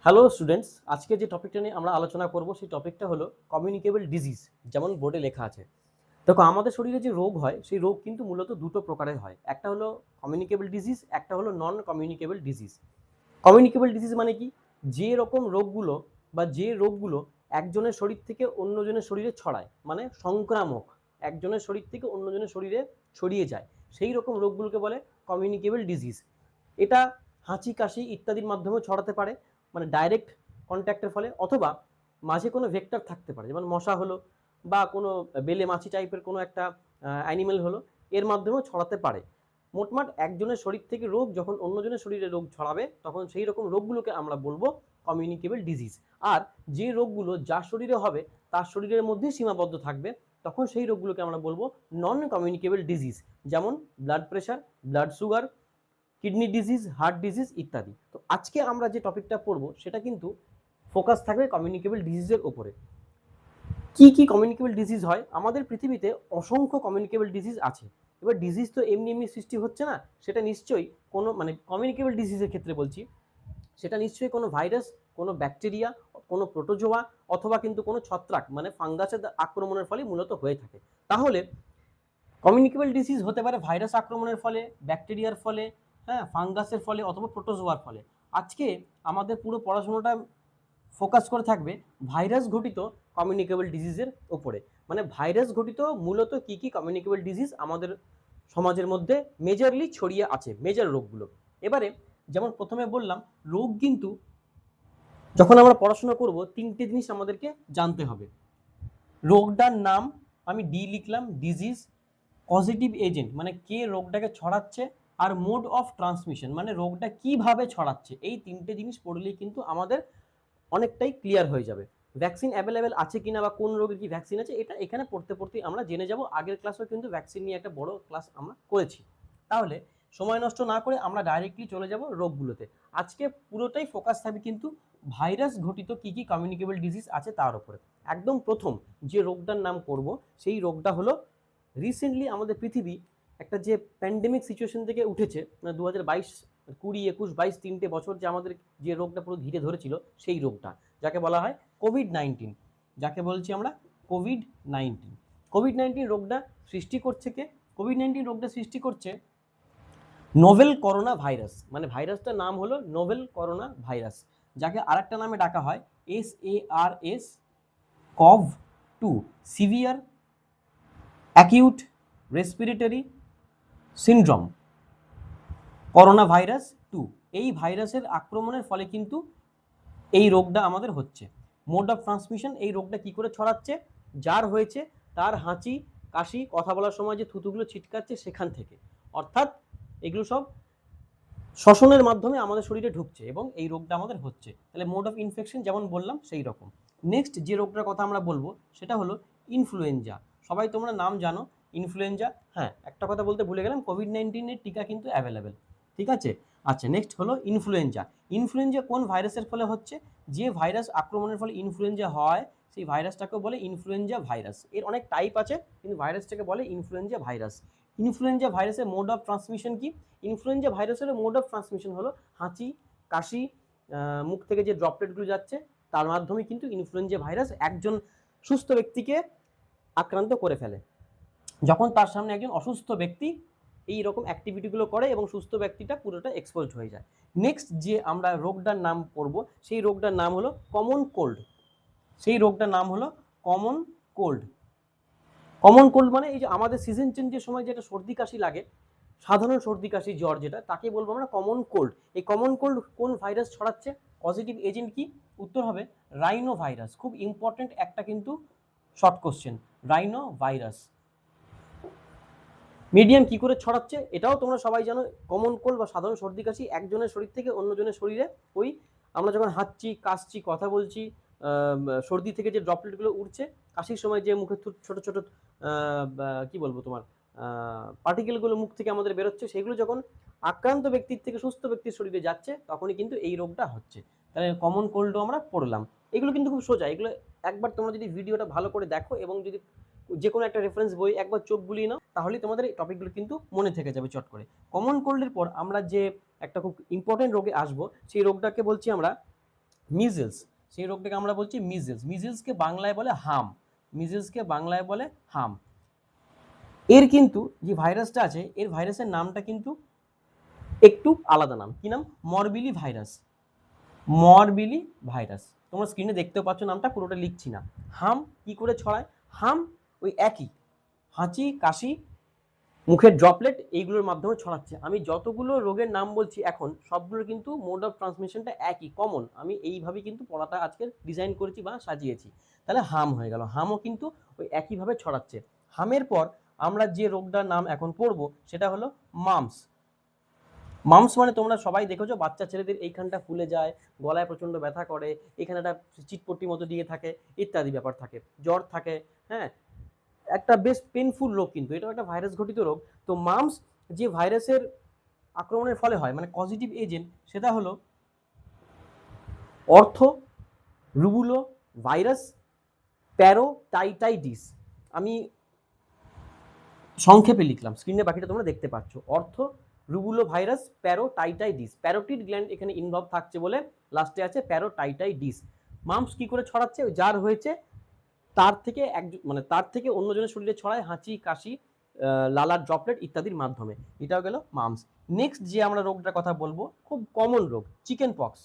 Hello students, আজকে যে টপিকটা নিয়ে আমরা আলোচনা করব সেই টপিকটা হলো কমিউনিকেবল ডিজিজ। যেমন বোর্ডে লেখা আছে, দেখো আমাদের শরীরে যে রোগ হয় সেই রোগ কিন্তু মূলত দুটো প্রকারের হয়। একটা হলো কমিউনিকেবল ডিজিজ, একটা হলো non communicable disease. Communicable disease মানে কি? যে রকম রোগগুলো বা যে রোগগুলো একজনের শরীর থেকে অন্যজনের শরীরে ছড়ায়, মানে সংক্রামক, একজনের শরীর থেকে অন্যজনের শরীরে ছড়িয়ে যায়, সেই রকম রোগগুলোকে বলে কমিউনিকেবল ডিজিজ। এটা হাঁচি কাশি ইত্যাদির মাধ্যমেও ছড়াতে পারে, মানে ডাইরেক্ট কন্ট্যাক্টের ফলে, অথবা মাঝে কোনো ভেক্টর থাকতে পারে, যেমন মশা হলো বা কোনো বেলে মাছি টাইপের কোনো একটা অ্যানিমেল হলো, এর মাধ্যমেও ছড়াতে পারে। মোটমাট একজনের শরীর থেকে রোগ যখন অন্যজনের শরীরে রোগ ছড়াবে তখন সেই রকম রোগগুলোকে আমরা বলবো কমিউনিকেবল ডিজিজ। আর যে রোগগুলো যার শরীরে হবে তার শরীরের মধ্যেই সীমাবদ্ধ থাকবে তখন সেই রোগগুলোকে আমরা বলবো নন কমিউনিকেবল ডিজিজ, যেমন blood pressure, blood sugar, kidney disease, heart disease ইত্যাদি। তো আজকে আমরা যে টপিকটা পড়বো সেটা কিন্তু ফোকাস থাকবে কমিউনিকেবল ডিজিজের ওপরে। কি কি কমিউনিকেবল ডিজিজ হয়? আমাদের পৃথিবীতে অসংখ্য কমিউনিকেবল ডিজিজ আছে। এবার ডিজিজ তো এমনি এমনি সৃষ্টি হচ্ছে না, সেটা নিশ্চয়ই কোনো, মানে কমিউনিকেবল ডিজিজের ক্ষেত্রে বলছি, সেটা নিশ্চয়ই কোনো ভাইরাস, কোনো ব্যাকটেরিয়া, কোনো প্রোটোজোয়া অথবা কিন্তু কোনো ছত্রাক মানে ফাঙ্গাসের আক্রমণের ফলে মূলত হয়ে থাকে। তাহলে কমিউনিকেবল ডিজিজ হতে পারে ভাইরাস আক্রমণের ফলে, ব্যাকটেরিয়ার ফলে, হ্যাঁ, ফাঙ্গাসের ফলে অথবা প্রোটোজোয়ার ফলে। আজকে আমাদের পুরো পড়াশোনাটা ফোকাস করে থাকবে ভাইরাস ঘটিত কমিউনিকেবল ডিজিজের ওপরে, মানে ভাইরাস ঘটিত মূলত কি কি কমিউনিকেবল ডিজিজ আমাদের সমাজের মধ্যে মেজরলি ছড়িয়ে আছে, মেজর রোগগুলো। এবারে যেমন প্রথমে বললাম, রোগ কিন্তু যখন আমরা পড়াশোনা করব তিনটে জিনিস আমাদেরকে জানতে হবে। রোগটার নাম, আমি ডি লিখলাম, ডিজিজ, পজিটিভ এজেন্ট মানে কে রোগটাকে ছড়াচ্ছে, আর মোড অফ ট্রান্সমিশন মানে রোগটা কিভাবে ছড়াচ্ছে। এই তিনটে জিনিস পড়লেই কিন্তু আমাদের অনেকটাই ক্লিয়ার হয়ে যাবে। ভ্যাকসিন অ্যাভেলেবেল আছে কিনা বা কোন রোগের কি ভ্যাকসিন আছে, এটা এখানে পড়তে পড়তে আমরা জেনে যাব। আগের ক্লাসেও কিন্তু ভ্যাকসিন নিয়ে একটা বড় ক্লাস আমরা করেছি। তাহলে সময় নষ্ট না করে আমরা ডাইরেক্টলি চলে যাব রোগগুলোতে। আজকে পুরোটাই ফোকাস থাকবে কিন্তু ভাইরাস ঘটিত কি কি কমিউনিকেবল ডিজিজ আছে তার উপরে। একদম প্রথম যে রোগটার নাম করব সেই রোগটা হলো, রিসেন্টলি আমাদের পৃথিবী একটা যে প্যান্ডেমিক সিচুয়েশন থেকে উঠেছে, মানে 2022, 20, 21, 22 তিনটে বছর যে আমাদের যে রোগটা পুরো ঘিরে ধরেছিল সেই রোগটা, যাকে বলা হয় কোভিড-19, যাকে বলছি আমরা কোভিড-19। কোভিড-19 রোগটা সৃষ্টি করছে কে? কোভিড-19 রোগটা সৃষ্টি করছে নোভেল করোনা ভাইরাস, মানে ভাইরাসটার নাম হলো নোভেল করোনা ভাইরাস, যাকে আরেকটা নামে ডাকা হয় SARS CoV-2, severe acute respiratory syndrome corona virus 2। এই ভাইরাসের আক্রমণের ফলে কিন্তু এই রোগটা আমাদের হচ্ছে। মোড অফ ট্রান্সমিশন, এই রোগটা কি করে ছড়াচ্ছে? যার হয়েছে তার হাঁচি কাশি, কথা বলার সময় যে থুতুগুলো ছিটকাচ্ছে সেখান থেকে, অর্থাৎ এগুলো সব শ্বসনের মাধ্যমে আমাদের শরীরে ঢুকছে এবং এই রোগটা আমাদের হচ্ছে। তাহলে মোড অফ ইনফেকশন যেমন বললাম সেই রকম। নেক্সট যে রোগটার কথা আমরা বলবো সেটা হলো ইনফ্লুয়েঞ্জা। সবাই তোমরা নাম জানো ইনফ্লুয়েঞ্জা। হ্যাঁ, একটা কথা বলতে ভুলে গেলাম, কোভিড-19 টিকা কিন্তু অ্যাভেলেবেল, ঠিক আছে। আচ্ছা, নেক্সট হলো ইনফ্লুয়েঞ্জা। ইনফ্লুয়েঞ্জা কোন ভাইরাসের ফলে হচ্ছে? যে ভাইরাস আক্রমণের ফলে ইনফ্লুয়েঞ্জা হয় সেই ভাইরাসটাকে বলে ইনফ্লুয়েঞ্জা ভাইরাস। এর অনেক টাইপ আছে কিন্তু ভাইরাসটাকে বলে ইনফ্লুয়েঞ্জা ভাইরাস। ইনফ্লুয়েঞ্জা ভাইরাসের মোড অফ ট্রান্সমিশন কি? ইনফ্লুয়েঞ্জা ভাইরাসের মোড অফ ট্রান্সমিশন হলো হাঁচি কাশি, মুখ থেকে যে ড্রপলেটগুলো যাচ্ছে তার মাধ্যমে কিন্তু ইনফ্লুয়েঞ্জা ভাইরাস একজন সুস্থ ব্যক্তিকে আক্রান্ত করে ফেলে। যখন তার সামনে একজন অসুস্থ ব্যক্তি এই রকম অ্যাক্টিভিটিগুলো করে এবং সুস্থ ব্যক্তিটা পুরোটা এক্সপোজড হয়ে যায়। নেক্সট যে আমরা রোগটার নাম করব সেই রোগটার নাম হলো কমন কোল্ড। সেই রোগটার নাম হলো কমন কোল্ড। কমন কোল্ড মানে এই যে আমাদের সিজন চেঞ্জের সময় যেটা সর্দি কাশি লাগে, সাধারণ সর্দি কাশি জ্বর যেটা, তাকে বলবো আমরা কমন কোল্ড। এই কমন কোল্ড কোন ভাইরাস ছড়াচ্ছে? পজিটিভ এজেন্ট কি? উত্তর হবে রাইনো ভাইরাস। খুব ইম্পর্টেন্ট একটা কিন্তু short question, rhino virus. Medium কি করে ছড়াচ্ছে এটাও তোমরা সবাই জানো। কমন কোল্ড বা সাধারণ সর্দি কাশি একজনের শরীর থেকে অন্যজনের শরীরে, ওই আমরা যখন হাঁচছি কাশছি কথা বলছি, সর্দি থেকে যে ড্রপলেটগুলো উঠছে, কাশির সময় যে মুখে ছোট ছোট কি বলবো তোমার পার্টিকেলগুলো মুখ থেকে আমাদের বেরোচ্ছে, সেগুলো যখন আক্রান্ত ব্যক্তির থেকে সুস্থ ব্যক্তির শরীরে যাচ্ছে তখনই কিন্তু এই রোগটা হচ্ছে। তাহলে কমন কোল্ডও আমরা পড়লাম। এগুলো কিন্তু খুব সোজা, এগুলো একবার তোমরা যদি ভিডিওটা ভালো করে দেখো এবং যদি যে কোনো একটা রেফারেন্স বই একবার চোখ বুলিয়ে নাও তাহলে তোমাদের এই টপিকগুলো কিন্তু মনে থেকে যাবে চট করে। কমন কোল্ডের পর আমরা যে একটা খুব ইম্পর্টেন্ট রোগে আসবো সেই রোগটাকে বলছি আমরা মিজেলস, সেই রোগটাকে আমরা বলছি মিজেলস। মিজেলসকে বাংলায় বলে হাম, মিজেলসকে বাংলায় বলে হাম। এর কিন্তু যে ভাইরাসটা আছে, এর ভাইরাসের নামটা কিন্তু একটু আলাদা নাম। কি নাম? মরবিলি ভাইরাস। মরবিলি ভাইরাস, তোমরা স্ক্রিনে দেখতেও পাচ্ছ নামটা, পুরোটা লিখছি না। হাম কি করে ছড়ায়? হাম ওই একই, হাঁচি কাশি মুখের ড্রপলেট এইগুলোর মাধ্যমে ছড়াচ্ছে। আমি যতগুলো রোগের নাম বলছি এখন সবগুলোর কিন্তু মোড অফ ট্রান্সমিশনটা একই, কমন। আমি এইভাবেই কিন্তু পড়াটা আজকে ডিজাইন করেছি বা সাজিয়েছি। তাহলে হাম হয়ে গেল, হামও কিন্তু ওই একইভাবে ছড়াচ্ছে। হামের পর আমরা যে রোগটার নাম এখন পড়বো সেটা হলো মামস। মামস মানে তোমরা সবাই দেখেছো বাচ্চা ছেলেদের এইখানটা ফুলে যায়, গলায় প্রচন্ড ব্যথা করে, এখানে একটা চিটপট্টির মতো দিয়ে থাকে, ইত্যাদি ব্যাপার থাকে, জ্বর থাকে। হ্যাঁ, একটা বেশ পেনফুল রোগ, কিন্তু এটাও একটা ভাইরাস ঘটিত রোগ। তো মামস যে ভাইরাসের আক্রমণের ফলে হয়, মানে পজিটিভ এজেন্ট, সেটা হলো অর্থো রুবুলো ভাইরাস প্যারোটাইটাইটিস। আমি সংক্ষেপে লিখলাম, স্ক্রিনে বাকিটা তোমরা দেখতে পাচ্ছ। অর্থো রুবুলো ভাইরাস প্যারোটাইটাইটিস, প্যারোটিড গ্ল্যান্ড এখানে ইনভলভ থাকছে বলে লাস্টে আছে প্যারোটাইটাইটিস। মামস কি করে ছড়াচ্ছে? যার হয়েছে তার থেকে মানে তার থেকে অন্যজনের শরীরে ছড়ায়, হাঁচি কাশি লালার ড্রপলেট ইত্যাদির মাধ্যমে। এটাও গেল মামস। নেক্সট যে আমরা রোগটার কথা বলবো, খুব কমন রোগ, চিকেন পক্স।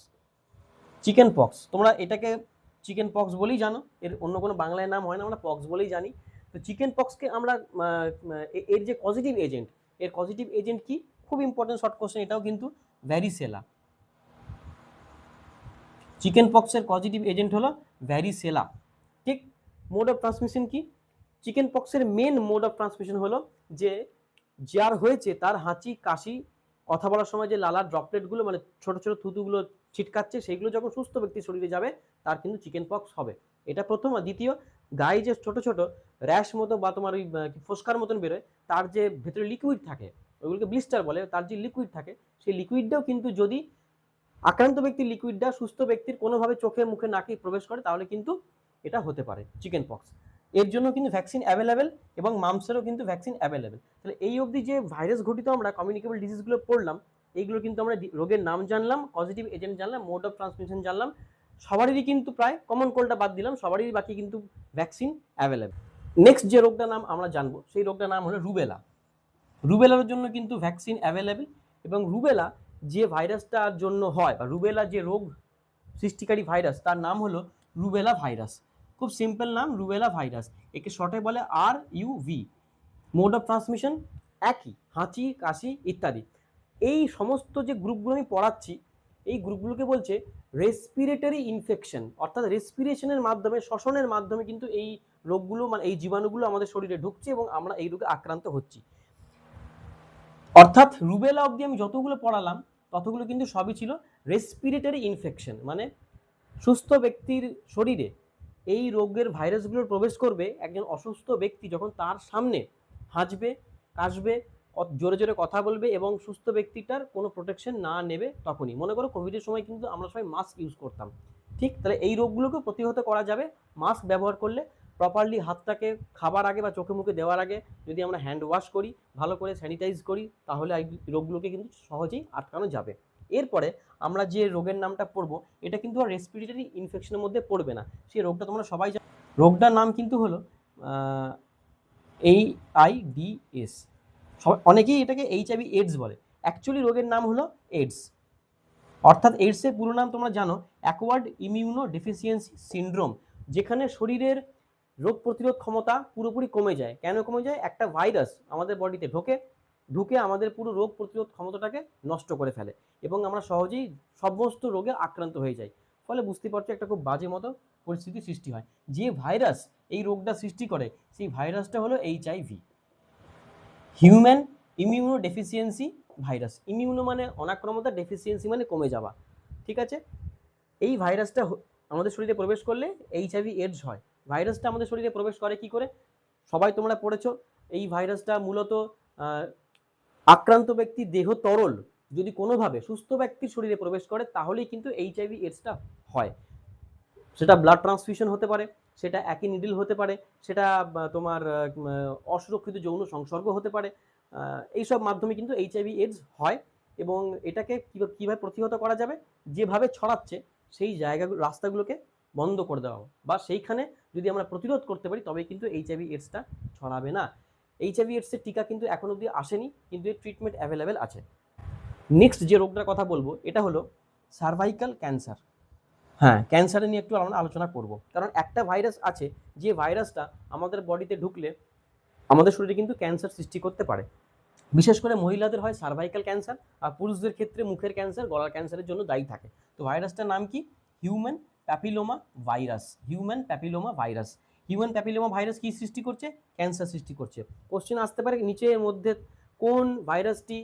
চিকেন পক্স, তোমরা এটাকে চিকেন পক্স বলেই জানো, এর অন্য কোনো বাংলায় নাম হয় না, আমরা পক্স বলেই জানি। তো চিকেন পক্সকে আমরা এর যে পজিটিভ এজেন্ট, এর পজিটিভ এজেন্ট কি? খুব ইম্পর্টেন্ট শর্ট কোশ্চেন এটাও কিন্তু, ভ্যারিসেলা। চিকেন পক্সের পজিটিভ এজেন্ট হলো ভ্যারিসেলা। ঠিক। মোড অফ ট্রান্সমিশন কি? চিকেন পক্সের মেন মোড অফ ট্রান্সমিশন হলো যে যার হয়েছে তার হাঁচি কাশি, কথা বলার সময় যে লালার ড্রপলেটগুলো মানে ছোট ছোট থুতুগুলো ছিটকাচ্ছে, সেগুলো যখন সুস্থ ব্যক্তির শরীরে যাবে তার কিন্তু চিকেন পক্স হবে। এটা প্রথম। আর দ্বিতীয়, গায়ে যে ছোট ছোট র্যাশ মতো বা তোমার ওই ফোস্কার মতন বেরোয়, তার যে ভেতরে লিকুইড থাকে, ওইগুলোকে ব্লিস্টার বলে, তার যে লিকুইড থাকে সেই লিকুইডটাও কিন্তু যদি আক্রান্ত ব্যক্তির লিকুইডটা সুস্থ ব্যক্তির কোনোভাবে চোখে মুখে নাকে প্রবেশ করে তাহলে কিন্তু এটা হতে পারে চিকেন পক্স। এর জন্য কিন্তু ভ্যাকসিন অ্যাভেলেবেল, এবং মামসেরও কিন্তু ভ্যাকসিন অ্যাভেলেবেল। তাহলে এই অবধি যে ভাইরাস ঘটিত আমরা কমিউনিকেবল ডিজিজগুলো পড়লাম, এইগুলো কিন্তু আমরা রোগের নাম জানলাম, পজিটিভ এজেন্ট জানলাম, মোড অফ ট্রান্সমিশন জানলাম। সবারই কিন্তু প্রায়, কমন কোল্ডটা বাদ দিলাম, সবারই বাকি কিন্তু ভ্যাকসিন অ্যাভেলেবেল। নেক্সট যে রোগটার নাম আমরা জানবো সেই রোগটার নাম হলো রুবেলা। রুবেলার জন্য কিন্তু ভ্যাকসিন অ্যাভেলেবেল, এবং রুবেলা যে ভাইরাসটার জন্য হয়, বা রুবেলা যে রোগ সৃষ্টিকারী ভাইরাস, তার নাম হলো রুবেলা ভাইরাস। খুব সিম্পল নাম, রুবেলা ভাইরাস। একে শর্টে বলে RUV। মোড অফ ট্রান্সমিশন একই, হাঁচি কাশি ইত্যাদি। এই সমস্ত যে গ্রুপগুলো আমি পড়াচ্ছি, এই গ্রুপগুলোকে বলছে রেসপিরেটরি ইনফেকশন, অর্থাৎ রেসপিরেশনের মাধ্যমে, শ্বসনের মাধ্যমে কিন্তু এই রোগগুলো মানে এই জীবাণুগুলো আমাদের শরীরে ঢুকছে এবং আমরা এই রোগে আক্রান্ত হচ্ছি। অর্থাৎ রুবেলা অবধি আমি যতগুলো পড়ালাম ততগুলো কিন্তু সবই ছিল রেসপিরেটরি ইনফেকশন, মানে সুস্থ ব্যক্তির শরীরে এই রোগের ভাইরাসগুলোর প্রবেশ করবে একজন অসুস্থ ব্যক্তি যখন তার সামনে হাঁচবে, কাশবে, জোরে জোরে কথা বলবে এবং সুস্থ ব্যক্তিটার কোনো প্রোটেকশন না নেবে তখনই। মনে করো কোভিডের সময় কিন্তু আমরা সবাই মাস্ক ইউজ করতাম, ঠিক? তাহলে এই রোগগুলোকে প্রতিহত করা যাবে মাস্ক ব্যবহার করলে। প্রপারলি হাতটাকে খাবার আগে বা চোখে মুখে দেওয়ার আগে যদি আমরা হ্যান্ড ওয়াশ করি, ভালো করে স্যানিটাইজ করি, তাহলে এই রোগগুলোকে কিন্তু সহজেই আটকানো যাবে। এরপরে আমরা যে রোগের নামটা পড়বো এটা কিন্তু আর রেসপিরেটরি ইনফেকশনের মধ্যে পড়বে না, সেই রোগটা তোমরা সবাই জানো। রোগটার নাম কিন্তু হলো AIDS। অনেকেই এটাকে HIV এডস বলে, অ্যাকচুয়ালি রোগের নাম হলো এডস। অর্থাৎ এইডসের পুরো নাম তোমরা জানো, অ্যাকোয়ার্ড ইমিউনো ডেফিসিয়েন্সি সিনড্রোম, যেখানে শরীরের রোগ প্রতিরোধ ক্ষমতা পুরোপুরি কমে যায়। কেন কমে যায়? একটা ভাইরাস আমাদের বডিতে ঢুকে আমাদের পুরো রোগ প্রতিরোধ ক্ষমতাটাকে নষ্ট করে ফেলে এবং আমরা সহজেই সমস্ত রোগে আক্রান্ত হয়ে যাই। ফলে বুঝতে পারছো একটা খুব বাজে মতো পরিস্থিতি সৃষ্টি হয়। যে ভাইরাস এই রোগটা সৃষ্টি করে সেই ভাইরাসটা হলো HIV, human immuno deficiency virus. Immuno মানে অনাক্রমতা, ডেফিসিয়েন্সি মানে কমে যাওয়া, ঠিক আছে? এই ভাইরাসটা আমাদের শরীরে প্রবেশ করলে HIV এডস হয়। ভাইরাসটা আমাদের শরীরে প্রবেশ করে কি করে? সবাই তোমরা পড়েছো, এই ভাইরাসটা মূলত আক্রান্ত ব্যক্তির দেহ তরল যদি কোনোভাবে সুস্থ ব্যক্তির শরীরে প্রবেশ করে তাহলেই কিন্তু HIV এডসটা হয়। সেটা ব্লাড ট্রান্সফিউশন হতে পারে, সেটা একই নিডল হতে পারে, সেটা তোমার অসুরক্ষিত যৌন সংসর্গ হতে পারে, এইসব মাধ্যমে কিন্তু HIV এডস হয়। এবং এটাকে কীভাবে প্রতিহত করা যাবে? যেভাবে ছড়াচ্ছে সেই জায়গাগুলো রাস্তাগুলোকে বন্ধ করে দেওয়া হবে, বা সেইখানে যদি আমরা প্রতিরোধ করতে পারি তবে কিন্তু এইচআইভি এডসটা ছড়াবে না। এইচআইভি এডসের টিকা কিন্তু এখন অবধি আসেনি, কিন্তু এর ট্রিটমেন্ট অ্যাভেলেবেল আছে। নেক্সট যে রোগটার কথা বলবো এটা হলো সার্ভাইকাল ক্যান্সার। হ্যাঁ, ক্যান্সারে নিয়ে একটু আমরা আলোচনা করব, কারণ একটা ভাইরাস আছে যে ভাইরাসটা আমাদের বডিতে ঢুকলে আমাদের শরীরে কিন্তু ক্যান্সার সৃষ্টি করতে পারে। বিশেষ করে মহিলাদের হয় সার্ভাইকাল ক্যান্সার, আর পুরুষদের ক্ষেত্রে মুখের ক্যান্সার, গলার ক্যান্সারের জন্য দায়ী থাকে। তো ভাইরাসটার নাম কি? Human papilloma virus. Human papilloma virus. Human papilloma virus কি সৃষ্টি করছে? ক্যান্সার সৃষ্টি করছে। কোশ্চেন আসতে পারে নিচের মধ্যে কোন ভাইরাসটি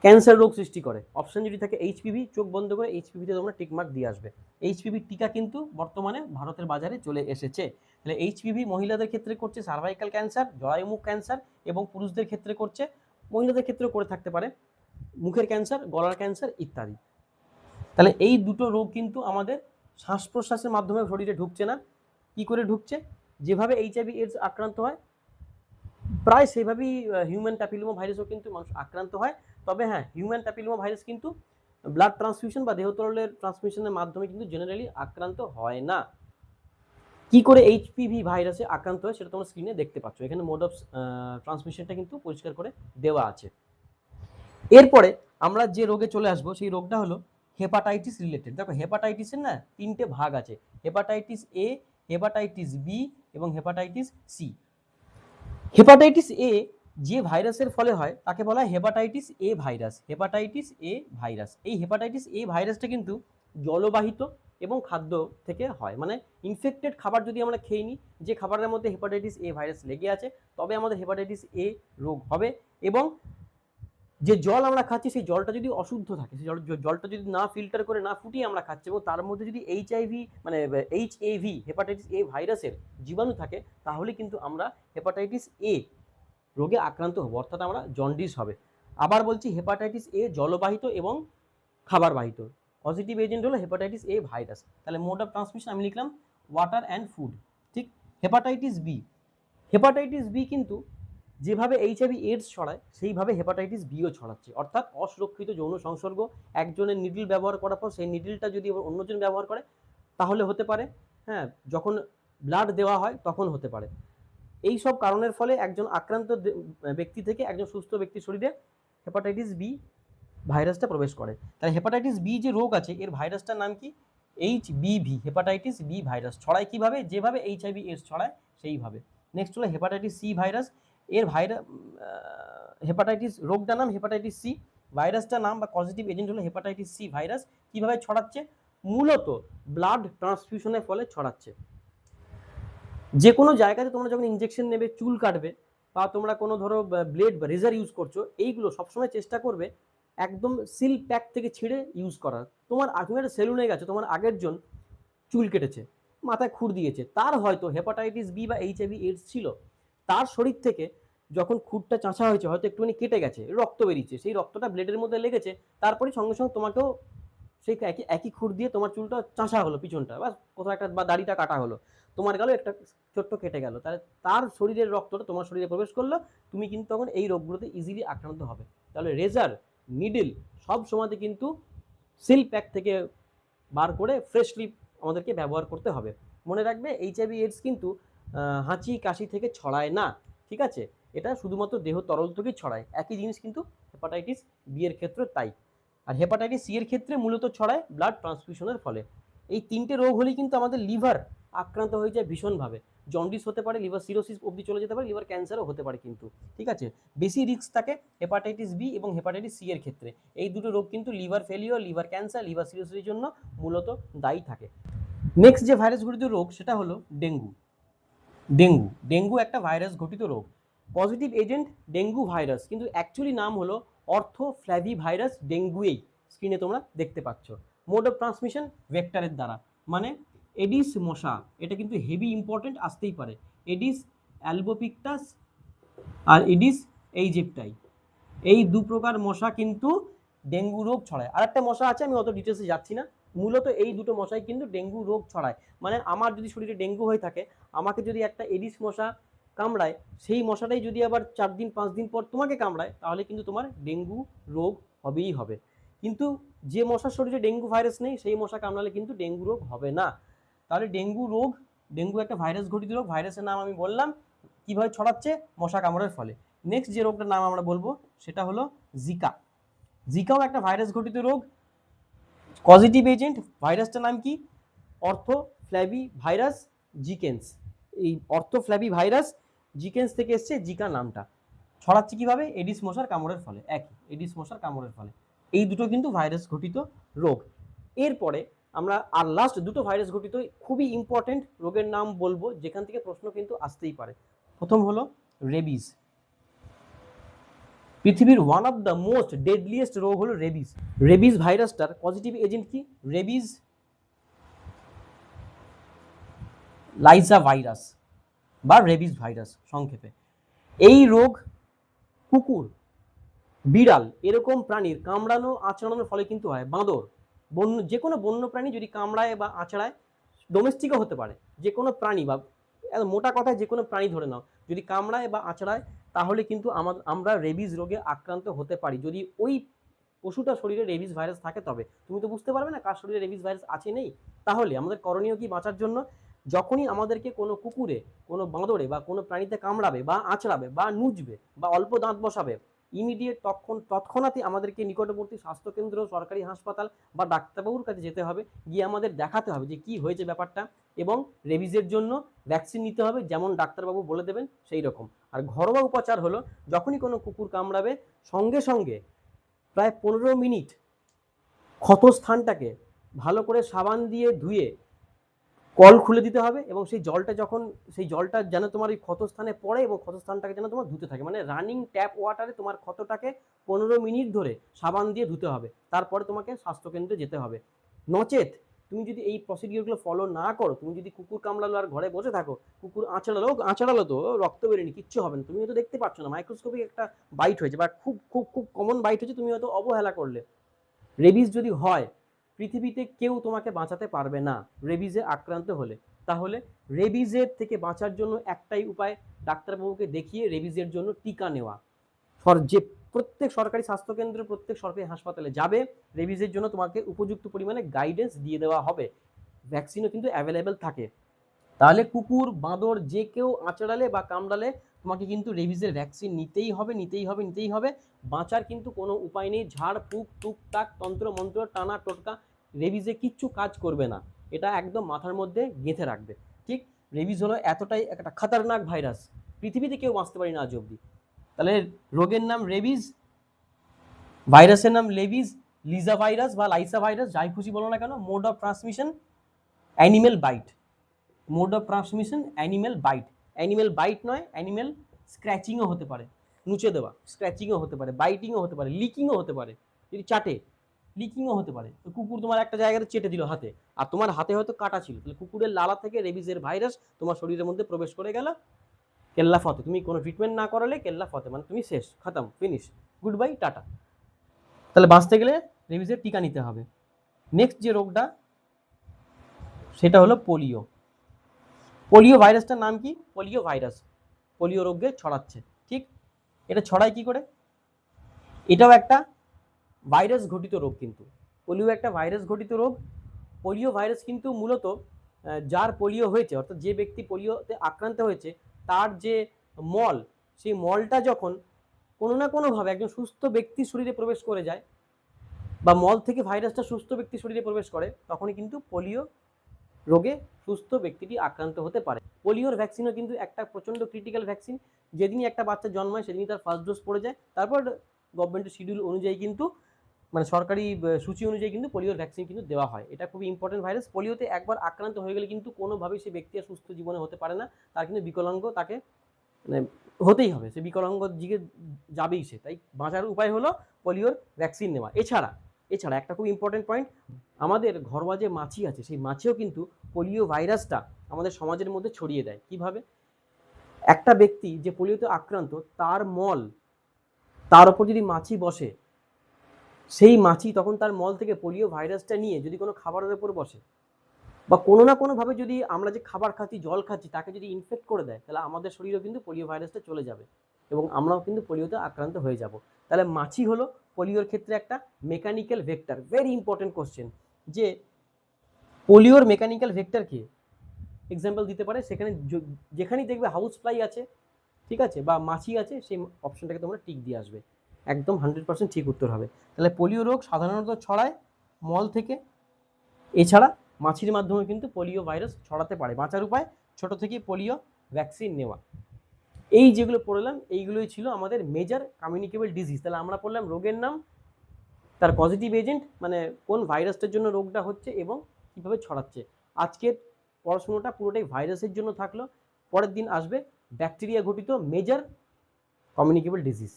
ক্যান্সার রোগ সৃষ্টি করে? অপশন যদি থাকে এইচপিভি, চোখ বন্ধ করে এইচপিভিতে তোমরা টিকমার্ক দিয়ে আসবে। এইচপিভির টিকা কিন্তু বর্তমানে ভারতের বাজারে চলে এসেছে। তাহলে এইচপিভি মহিলাদের ক্ষেত্রে করছে সার্ভাইকাল ক্যান্সার, জরায়ুমুখ ক্যান্সার, এবং পুরুষদের ক্ষেত্রে করছে, মহিলাদের ক্ষেত্রেও করে থাকতে পারে, মুখের ক্যান্সার, গলার ক্যান্সার ইত্যাদি। তাহলে এই দুটো রোগ কিন্তু আমাদের শ্বাস প্রশ্বাসের মাধ্যমে শরীরে ঢুকছে না। কি করে ঢুকছে? যেভাবে এইচআইভি এডস আক্রান্ত হয় প্রায় সেভাবেই হিউম্যান প্যাপিলোমা ভাইরাসও কিন্তু মানুষ আক্রান্ত হয়। তবে হ্যাঁ, হিউম্যান প্যাপিলোমা ভাইরাস কিন্তু ব্লাড ট্রান্সফিউশন বা দেহতরলের ট্রান্সমিশনের মাধ্যমে কিন্তু জেনারেলি আক্রান্ত হয় না। কি করে এইচপিভি ভাইরাসে আক্রান্ত হয় সেটা তোমরা স্ক্রিনে দেখতে পাচ্ছ, এখানে মোড অফ ট্রান্সমিশনটা কিন্তু পরিষ্কার করে দেওয়া আছে। এরপরে আমরা যে রোগে চলে আসবো সেই রোগটা হলো হেপাটাইটিস রিলেটেড। দেখো, হেপাটাইটিসের না তিনটে ভাগ আছে: হেপাটাইটিস এ, হেপাটাইটিস বি এবং হেপাটাইটিস সি। হেপাটাইটিস এ যে ভাইরাসের ফলে হয় তাকে বলা হয় hepatitis A virus. Hepatitis A virus, এই হেপাটাইটিস এ ভাইরাসটা কিন্তু জলবাহিত এবং খাদ্য থেকে হয়। মানে ইনফেক্টেড খাবার যদি আমরা খেয়ে নিই, যে খাবারের মধ্যে হেপাটাইটিস এ ভাইরাস লেগে আছে, তবে আমাদের হেপাটাইটিস এ রোগ হবে। এবং যে জল আমরা খাচ্ছি সেই জলটা যদি অশুদ্ধ থাকে, সেই জলটা যদি না ফিল্টার করে না ফুটিয়ে আমরা খাচ্ছি, এবং তার মধ্যে যদি এইচআইভি মানে এইচএভি হেপাটাইটিস এ ভাইরাসের জীবাণু থাকে, তাহলে কিন্তু আমরা হেপাটাইটিস এ রোগে আক্রান্ত হব, অর্থাৎ আমরা জন্ডিস হবে। আবার বলছি, হেপাটাইটিস এ জলবাহিত এবং খাবারবাহিত। পজিটিভ এজেন্ট হলো হেপাটাইটিস এ ভাইরাস। তাহলে মোড অফ ট্রান্সমিশন আমি লিখলাম ওয়াটার অ্যান্ড ফুড। ঠিক। হেপাটাইটিস বি, হেপাটাইটিস বি কিন্তু যেভাবে এইচআইভি এডস ছড়ায় সেইভাবে হেপাটাইটিস বিও ছড়াচ্ছে, অর্থাৎ অসুরক্ষিত যৌন সংসর্গ। একজনের নিডল ব্যবহার করার পর সেই নিডলটা যদি অন্যজন ব্যবহার করে তাহলে হতে পারে, হ্যাঁ, যখন ব্লাড দেওয়া হয় তখন হতে পারে। এই সব কারণের ফলে একজন আক্রান্ত ব্যক্তি থেকে একজন সুস্থ ব্যক্তির শরীরে হেপাটাইটিস বি ভাইরাসটা প্রবেশ করে। তাই হেপাটাইটিস বি যে রোগ আছে এর ভাইরাসটার নাম কি? HBV, hepatitis B virus. ছড়ায় কিভাবে? যেভাবে এইচআইভি এডস ছড়ায় সেইভাবে। নেক্সট হলো হেপাটাইটিস সি ভাইরাস। এর হেপাটাইটিস রোগটার নাম হেপাটাইটিস সি, ভাইরাসটার নাম বা পজিটিভ এজেন্ট হলো হেপাটাইটিস সি ভাইরাস। কিভাবে ছড়াচ্ছে? মূলত ব্লাড ট্রান্সফিউশনের ফলে ছড়াচ্ছে। যে কোনো জায়গাতে তোমরা যখন ইনজেকশন নেবে, চুল কাটবে, বা তোমরা কোনো ধরো ব্লেড বা রেজার ইউজ করছো, এইগুলো সবসময় চেষ্টা করবে একদম সিল প্যাক থেকে ছিঁড়ে ইউজ করার। তুমি একটা সেলুনে গেছো, তোমার আগের জন চুল কেটেছে, মাথায় খুর দিয়েছে, তার হয়তো হেপাটাইটিস বি বা এইচআইভি এডস ছিল, তার শরীর থেকে যখন খুরটা চাঁচা হয়েছে, হয়তো একটুখানি কেটে গেছে, রক্ত বেরিয়েছে, সেই রক্তটা ব্লেডের মধ্যে লেগেছে, তারপরে সঙ্গে সঙ্গে তোমাকেও সেই একই খুর দিয়ে তোমার চুলটা চাঁচা হলো, পিছনটা বা কোথাও একটা, বা দাড়িটা কাটা হলো, তোমার গেল একটা ছোট্ট কেটে গেল, তাহলে তার শরীরের রক্তটা তোমার শরীরে প্রবেশ করলো, তুমি কিন্তু তখন এই রোগগুলোতে ইজিলি আক্রান্ত হবে। তাহলে রেজার, নিডল সব সময়তে কিন্তু সিল প্যাক থেকে বার করে ফ্রেশলি আমাদেরকে ব্যবহার করতে হবে। মনে রাখবে, এইচআইভি এডস কিন্তু হাঁচি কাশি থেকে ছড়ায় না, ঠিক আছে? এটা শুধুমাত্র দেহ তরল থেকেই ছড়ায়। একই জিনিস কিন্তু হেপাটাইটিস বি এর ক্ষেত্রে তাই। আর হেপাটাইটিস সি এর ক্ষেত্রে মূলত ছড়ায় ব্লাড ট্রান্সফিউশনের ফলে। এই তিনটে রোগ হলেই কিন্তু আমাদের লিভার আক্রান্ত হয়ে যায় ভীষণভাবে। জন্ডিস হতে পারে, লিভার সিরোসিস অবধি চলে যেতে পারে, লিভার ক্যান্সারও হতে পারে কিন্তু, ঠিক আছে? বেশি রিস্ক থাকে হেপাটাইটিস বি এবং হেপাটাইটিস সি এর ক্ষেত্রে। এই দুটো রোগ কিন্তু liver failure, liver cancer, liver সিরোসিসের জন্য মূলত দায়ী থাকে। নেক্সট যে ভাইরাস ঘটিত রোগ সেটা হলো ডেঙ্গু। ডেঙ্গু একটা ভাইরাস ঘটিত রোগ। পজিটিভ এজেন্ট ডেঙ্গু ভাইরাস, কিন্তু অ্যাকচুয়ালি নাম হলো অর্থোফ্ল্যাভি ভাইরাস ডেঙ্গুয়েই। স্ক্রিনে তোমরা দেখতে পাচ্ছ। মোড অফ ট্রান্সমিশন ভেক্টরের দ্বারা, মানে এডিস মশা, এটা কিন্তু হেভি ইম্পর্টেন্ট, আসতেই পারে। এডিস অ্যালবোপিক্টাস আর এডিস এইজিপ্টাই, এই দু প্রকার মশা কিন্তু ডেঙ্গু রোগ ছড়ায়। আর একটা মশা আছে, আমি অত ডিটেলসে যাচ্ছি না, মূলত এই দুটো মশাই কিন্তু ডেঙ্গু রোগ ছড়ায়। মানে আমার যদি শরীরে ডেঙ্গু হয়ে থাকে, আমাকে যদি একটা এডিস মশা কামড়ায়, সেই মশাটাই যদি আবার 4 দিন 5 দিন পর তোমাকে কামড়ায়, তাহলে কিন্তু তোমার ডেঙ্গু রোগ হবেই হবে। কিন্তু যে মশার শরীরে ডেঙ্গু ভাইরাস নেই সেই মশা কামড়ালে কিন্তু ডেঙ্গু রোগ হবে না। তাহলে ডেঙ্গু একটা ভাইরাস ঘটিত রোগ, ভাইরাসের নাম আমি বললাম, কিভাবে ছড়াচ্ছে, মশা কামড়ের ফলে। নেক্সট যে রোগটার নাম আমরা বলবো সেটা হলো জিকা। জিকাও একটা ভাইরাস ঘটিত রোগ। পজিটিভ এজেন্ট ভাইরাসটার নাম কি? অর্থোফ্ল্যাভি ভাইরাস জিকেন্স। এই অর্থোফ্ল্যাভি ভাইরাস জিকেন্স থেকে এসছে জিকা নামটা। ছড়াচ্ছে কিভাবে? এডিস মশার কামড়ের ফলে। একই, এডিস মশার কামড়ের ফলে। এই দুটো কিন্তু ভাইরাস ঘটিত রোগ। এরপরে আমরা আর লাস্ট দুটো ভাইরাস ঘটিত খুবই ইম্পর্টেন্ট রোগের নাম বলবো, যেখান থেকে প্রশ্ন কিন্তু আসতেই পারে। প্রথম হলো রেবিস। পৃথিবীর one of the most deadliest রোগ হলো রেবিস। রেবিস ভাইরাসটার পজিটিভ এজেন্ট কি? রেবিস লাইজা ভাইরাস বা রেবিস ভাইরাস সংক্ষেপে। এই রোগ কুকুর, বিড়াল এরকম প্রাণীর কামড়ানো আঁচড়ানোর ফলে কিন্তু হয়। বাঁদর, যে কোনো বন্য প্রাণী যদি কামড়ায় বা আঁচড়ায়, ডোমেস্টিকও হতে পারে, যে কোনো প্রাণী বা মোটা কথায় যে কোনো প্রাণী ধরে নাও, যদি কামড়ায় বা আঁচড়ায় তাহলে কিন্তু আমরা রেবিস রোগে আক্রান্ত হতে পারি। যদি ওই পশুটার শরীরে রেবিস ভাইরাস থাকে তবে। তুমি তো বুঝতে পারবে না কার শরীরে রেবিস ভাইরাস আছে নেই। তাহলে আমাদের করণীয় কি বাঁচার জন্য? যখনই আমাদেরকে কোনো কুকুরে, কোনো বাঁদরে বা কোনো প্রাণীতে কামড়াবে বা আঁচড়াবে বা নুচবে বা অল্প দাঁত বসাবে, ইমিডিয়েট তৎক্ষণাৎই আমাদেরকে নিকটবর্তী স্বাস্থ্যকেন্দ্র, সরকারি হাসপাতাল বা ডাক্তারবাবুর কাছে যেতে হবে, গিয়ে আমাদের দেখাতে হবে যে কি হয়েছে ব্যাপারটা, এবং রেবিসের জন্য ভ্যাকসিন নিতে হবে যেমন ডাক্তারবাবু বলে দেবেন সেই রকম। আর ঘরোয়া উপচার হলো, যখনই কোনো কুকুর কামড়াবে সঙ্গে সঙ্গে প্রায় 15 মিনিট ক্ষতস্থানটাকে ভালো করে সাবান দিয়ে ধুয়ে কল খুলে দিতে হবে, এবং সেই জলটা যেন তোমার ওই ক্ষতস্থানে পড়ে এবং ক্ষতস্থানটাকে যেন তোমার ধুতে থাকে, মানে রানিং ট্যাপ ওয়াটারে তোমার ক্ষতটাকে 15 মিনিট ধরে সাবান দিয়ে ধুতে হবে। তারপরে তোমাকে স্বাস্থ্যকেন্দ্রে যেতে হবে। নচেত তুমি যদি এই প্রসিডিওরগুলো ফলো না করো, তুমি যদি কুকুর কামড়ালো আর ঘরে বসে থাকো, কুকুর আঁচড়ালো তো রক্ত বেরোয়নি, কিচ্ছু হবে না, তুমি হয়তো দেখতে পাচ্ছ না, মাইক্রোস্কোপিক একটা বাইট হয়েছে বা খুব খুব খুব কমন বাইট হয়েছে, তুমি হয়তো অবহেলা করলে। রেবিস যদি হয়, পৃথিবীতে কেউ তোমাকে বাঁচাতে পারবে না রেবিসে আক্রান্ত হলে। তাহলে রেবিসের থেকে বাঁচার জন্য একটাই উপায়, ডাক্তারবাবুকে দেখিয়ে রেবিসের জন্য টিকা নেওয়া। যে প্রত্যেক সরকারি স্বাস্থ্যকেন্দ্র, প্রত্যেক সরকারি হাসপাতালে যাবে, রেবিসের জন্য তোমাকে উপযুক্ত পরিমাণে গাইডেন্স দিয়ে দেওয়া হবে। ভ্যাকসিনও কিন্তু অ্যাভেলেবেল থাকে। তাহলে কুকুর, বাঁদর যে কেউ আঁচড়ালে বা কামড়ালে তোমাকে কিন্তু রেবিসের ভ্যাকসিন নিতেই হবে। বাঁচার কিন্তু কোনো উপায় নেই। ঝাড় ফুঁক, টুকটাক, তন্ত্র মন্ত্র, টানা টোটকা রেবিসে কিচ্ছু কাজ করবে না। এটা একদম মাথার মধ্যে গেঁথে রাখবে। ঠিক, রেবিস হলো এতটাই একটা খতরনাক ভাইরাস, পৃথিবীতে কেউ বাঁচতে পারি না আজ অব্দি। তাহলে রোগের নাম রেবিস, ভাইরাসের নাম লেবিস, লিজা ভাইরাস বা লাইসা ভাইরাস, যাই খুশি বলো না কেন। Mode of transmission animal bite. Mode of transmission animal bite. Animal bite নয়, অ্যানিমেল স্ক্র্যাচিংও হতে পারে, নুচে দেওয়া, স্ক্র্যাচিংও হতে পারে, বাইটিংও হতে পারে, লিকিংও হতে পারে। যদি চাটে, লিকিংও হতে পারে। কুকুর তোমার একটা জায়গাতে চেটে দিল হাতে, আর তোমার হাতে হয়তো কাটা ছিল, তাহলে কুকুরের লালা থেকে রেবিসের ভাইরাস তোমার শরীরের মধ্যে প্রবেশ করে গেল, কেল্লা ফতে। তুমি কোনো ট্রিটমেন্ট না করালে কেল্লা ফতে, মানে তুমি শেষ, খতম, ফিনিশ, গুড বাই, টাটা। তাহলে বাঁচতে গেলে রেবিসের টিকা নিতে হবে। নেক্সট যে রোগটা সেটা হলো পোলিও। পোলিও ভাইরাসটার নাম কি? পোলিও ভাইরাস পোলিও রোগকে ছড়াচ্ছে। ঠিক, এটা ছড়ায় কি করে? এটাও একটা ভাইরাস ঘটিত রোগ, কিন্তু পোলিও একটা ভাইরাস ঘটিত রোগ। পোলিও ভাইরাস কিন্তু মূলত যার পোলিও হয়েছে, অর্থাৎ যে ব্যক্তি পোলিওতে আক্রান্ত হয়েছে, তার যে মল, সেই মলটা যখন কোনো না কোনোভাবে একজন সুস্থ ব্যক্তির শরীরে প্রবেশ করে যায়, বা মল থেকে ভাইরাসটা সুস্থ ব্যক্তির শরীরে প্রবেশ করে, তখনই কিন্তু পোলিও রোগে সুস্থ ব্যক্তিটি আক্রান্ত হতে পারে। পোলিওর ভ্যাকসিনও কিন্তু একটা প্রচণ্ড ক্রিটিক্যাল ভ্যাকসিন। যেদিনই একটা বাচ্চা জন্মায় সেদিনই তার ফার্স্ট ডোজ পড়ে যায়, তারপর গভর্নমেন্টের শিডিউল অনুযায়ী কিন্তু, মানে সরকারি সূচি অনুযায়ী কিন্তু পোলিওর ভ্যাকসিন কিন্তু দেওয়া হয়। এটা খুবই ইম্পর্টেন্ট ভাইরাস। পোলিওতে একবার আক্রান্ত হয়ে গেলে কিন্তু কোনোভাবেই সে ব্যক্তি আর সুস্থ জীবনে হতে পারে না, তার কিন্তু বিকলাঙ্গ, তাকে মানে হতেই হবে, সে বিকলাঙ্গ দিকে যাবেই সে। তাই বাঁচার উপায় হলো পোলিওর ভ্যাকসিন নেওয়া। এছাড়া একটা খুব ইম্পর্টেন্ট পয়েন্ট, আমাদের ঘরোয়া যে মাছি আছে, সেই মাছিও কিন্তু পোলিও ভাইরাসটা আমাদের সমাজের মধ্যে ছড়িয়ে দেয়। কিভাবে? একটা ব্যক্তি যে পোলিওতে আক্রান্ত, তার মল, তার উপর যদি মাছি বসে, সেই মাছি তখন তার মল থেকে পোলিও ভাইরাসটা নিয়ে যদি কোনো খাবারের উপর বসে, বা কোনো না কোনোভাবে যদি আমরা যে খাবার খাচ্ছি, জল খাচ্ছি, তাকে যদি ইনফেক্ট করে দেয়, তাহলে আমাদের শরীরেও কিন্তু পোলিও ভাইরাসটা চলে যাবে এবং আমরাও কিন্তু পোলিওতে আক্রান্ত হয়ে যাব। তাহলে মাছি হলো পোলিওর ক্ষেত্রে একটা mechanical vector, very important question, যে পোলিওর মেকানিক্যাল ভেক্টর কি? এক্সাম্পল দিতে পারে, সেখানে যেখানেই দেখবে হাউস ফ্লাই আছে, ঠিক আছে, বা মাছি আছে, সেই অপশনটাকে তোমরা টিক দিয়ে আসবে, একদম 100% ঠিক উত্তর হবে। তাহলে পোলিও রোগ সাধারণত ছড়ায় মল থেকে, এছাড়া মাছির মাধ্যমে কিন্তু পোলিও ভাইরাস ছড়াতে পারে। বাঁচার উপায়, ছোট থেকে পোলিও ভ্যাকসিন নেওয়া। এই যেগুলো পড়লাম এইগুলোই ছিল আমাদের মেজর কমিউনিকেবল ডিজিজ। তাহলে আমরা পড়লাম রোগের নাম, তার পজিটিভ এজেন্ট মানে কোন ভাইরাসটার জন্য রোগটা হচ্ছে এবং কিভাবে ছড়াচ্ছে। আজকের পড়াশোনাটা পুরোটাই ভাইরাসের জন্য থাকলো। পরের দিন আসবে ব্যাকটেরিয়া ঘটিত মেজর কমিউনিকেবল ডিজিজ।